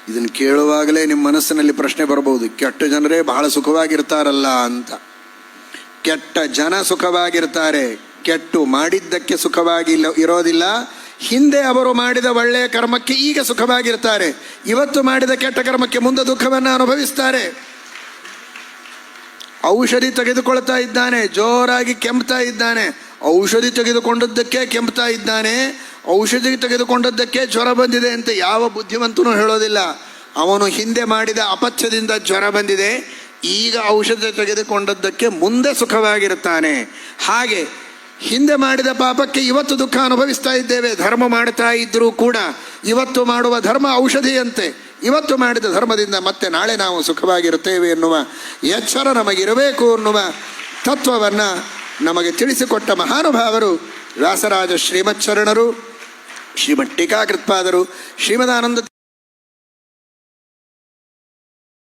ಇದನ್ನು ಕೇಳುವಾಗಲೇ ನಿಮ್ಮ ಮನಸ್ಸಿನಲ್ಲಿ ಪ್ರಶ್ನೆ ಬರಬಹುದು, ಕೆಟ್ಟ ಜನರೇ ಬಹಳ ಸುಖವಾಗಿರ್ತಾರಲ್ಲ ಅಂತ. ಕೆಟ್ಟ ಜನ ಸುಖವಾಗಿರ್ತಾರೆ, ಕೆಟ್ಟು ಮಾಡಿದ್ದಕ್ಕೆ ಸುಖವಾಗಿ ಇರೋದಿಲ್ಲ. ಹಿಂದೆ ಅವರು ಮಾಡಿದ ಒಳ್ಳೆಯ ಕರ್ಮಕ್ಕೆ ಈಗ ಸುಖವಾಗಿರ್ತಾರೆ, ಇವತ್ತು ಮಾಡಿದ ಕೆಟ್ಟ ಕರ್ಮಕ್ಕೆ ಮುಂದೆ ದುಃಖವನ್ನು ಅನುಭವಿಸ್ತಾರೆ. ಔಷಧಿ ತೆಗೆದುಕೊಳ್ತಾ ಇದ್ದಾನೆ, ಜೋರಾಗಿ ಕೆಮ್ತಾ ಇದ್ದಾನೆ, ಔಷಧಿ ತೆಗೆದುಕೊಂಡದ್ದಕ್ಕೆ ಕೆಮ್ತಾ ಇದ್ದಾನೆ, ಔಷಧಿ ತೆಗೆದುಕೊಂಡದ್ದಕ್ಕೆ ಜ್ವರ ಬಂದಿದೆ ಅಂತ ಯಾವ ಬುದ್ಧಿವಂತನೂ ಹೇಳೋದಿಲ್ಲ. ಅವನು ಹಿಂದೆ ಮಾಡಿದ ಅಪಥ್ಯದಿಂದ ಜ್ವರ ಬಂದಿದೆ, ಈಗ ಔಷಧಿ ತೆಗೆದುಕೊಂಡದ್ದಕ್ಕೆ ಮುಂದೆ ಸುಖವಾಗಿರುತ್ತಾನೆ. ಹಾಗೆ ಹಿಂದೆ ಮಾಡಿದ ಪಾಪಕ್ಕೆ ಇವತ್ತು ದುಃಖ ಅನುಭವಿಸ್ತಾ ಇದ್ದೇವೆ. ಧರ್ಮ ಮಾಡ್ತಾ ಇದ್ದರೂ ಕೂಡ ಇವತ್ತು ಮಾಡುವ ಧರ್ಮ ಔಷಧಿಯಂತೆ, ಇವತ್ತು ಮಾಡಿದ ಧರ್ಮದಿಂದ ಮತ್ತೆ ನಾಳೆ ನಾವು ಸುಖವಾಗಿರುತ್ತೇವೆ ಎನ್ನುವ ಎಚ್ಚರ ನಮಗಿರಬೇಕು ಎನ್ನುವ ತತ್ವವನ್ನು ನಮಗೆ ತಿಳಿಸಿಕೊಟ್ಟ ಮಹಾನುಭಾವರು ವ್ಯಾಸರಾಜ ಶ್ರೀಮಚ್ಚರಣರು, ಶ್ರೀಮಠ್ ಟೀಕಾಕೃತ್ಪಾದರು, ಶ್ರೀಮದಾನಂದ